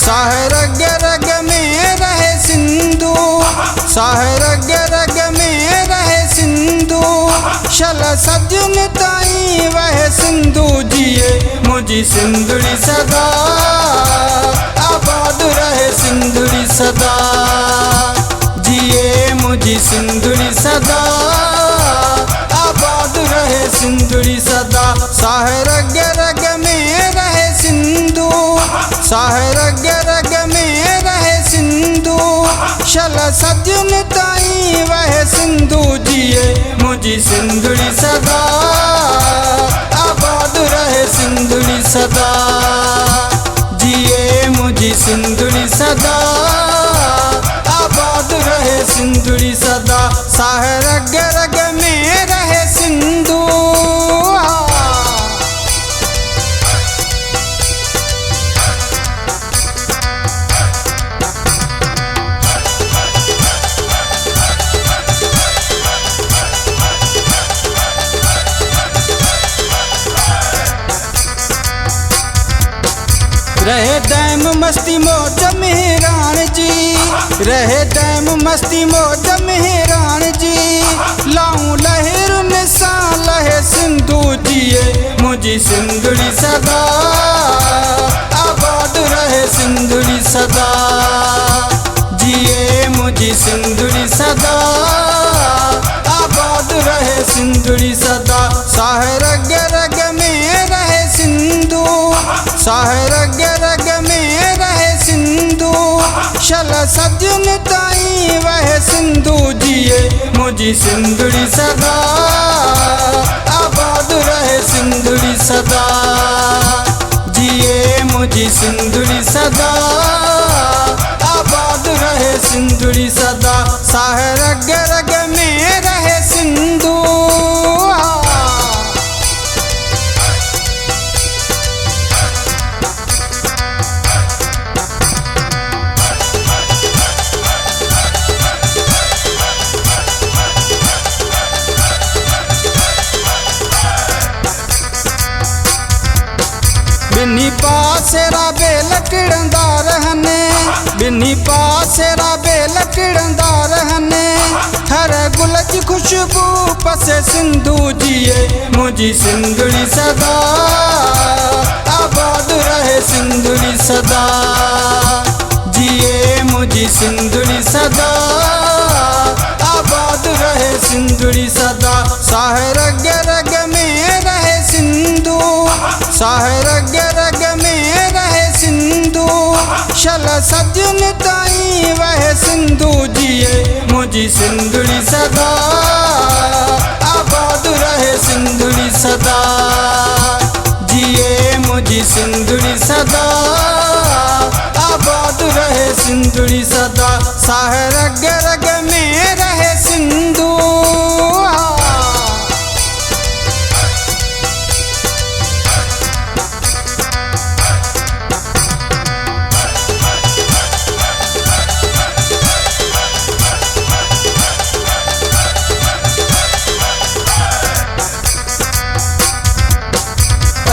साहे रग रग में रहे सिंधु, साहे रग रग में रहे सिंधु, शल सजन ताई वह सिंधु जिए मुझी सिंधुड़ी सदा, आबाद रहे सिंधुड़ी सदा, जिए मुझी सिंधुड़ी सदा, आबाद रहे सिंधुड़ी सदा। साहे रग रग में रहे सिंधु, साहे रग रग में रहे सिंधु, शल सजन ताई वह सिंधु जिए मुझी सिंधुड़ी सदा, आबाद रहे सिंधुड़ी सदा, जिए मुझी सिंधुड़ी सदा, आबाद रहे सिंधुड़ी सदा। साहे रग रग में रहे सिंधु। रहे डैम मस्ती मौज मेहरान जी, रहे डैम मस्ती मौज मेहरान जी, लाऊं लहर निसा लहे सिंधु जिए मुझी सिंधुड़ी सदा, आबाद रहे सिंधुड़ी सदा, जिए मुझी सिंधुड़ी सदा, आबाद रहे सिंधुड़ी सदा। साहे रग रग में रहे सिंधु, साहे रग रग में रहे सिंधु, शल सजन ताई वह सिंधु जिए मुझी सिंधुड़ी सदा, आबाद रहे सिंधुड़ी सदा, जिए मुझी सिंधुड़ी सदा, आबाद रहे सिंधुड़ी सदा। साहे रग रग में रहे सिंधु। बिन्नी पासेरा बेलकड़ंदा रहने, बिन्नी पासेरा बेलकड़ंदा रहने, हर गुलज खुशबू पसे सिंधु जिए मुझी सिंधुड़ी सदा, आबाद रहे सिंधुड़ी सदा, जिए मुझी सिंधुड़ी सदा, आबाद रहे सिंधुड़ी सदा। साहे रग रग में रहे सिंधु, साहे रग रग में रहे सिंधु, शल सजन ताई वह सिंधु जिए मुझी सिंधुड़ी सदा, आबाद रहे सिंधुड़ी सदा, जिए मुझी सिंधुड़ी सदा, आबाद रहे सिंधुड़ी सदा। साहे रग रग में रहे सिंधु।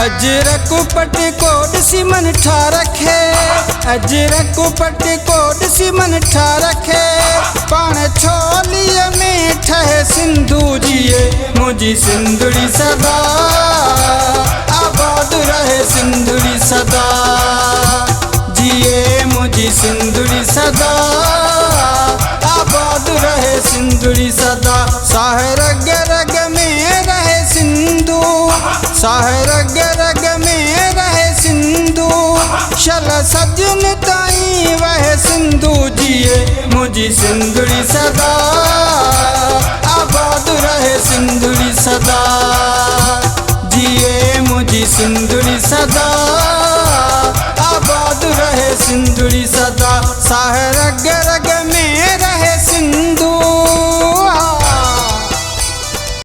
अजरक पटकोट सिमन ठा रखे, अजरक पटकोट सिमन ठा रखे, पान छोलिए में ठहे सिंधु जिए मुझी सिंधुड़ी सदा, आबाद रहे सिंधुड़ी सदा, जिए मुझी सिंधुड़ी सदा, आबाद रहे सिंधुड़ी सदा। साहे रग रग में रहे सिंधु, साहे रग रग में रहे सिंधु, शल सजन ताई वह सिंधु जिए मुझी सिंधुड़ी सदा, आबाद रहे सिंधुड़ी सदा, जिए मुझी सिंधुड़ी सदा, आबाद रहे सिंधुड़ी सदा। साहे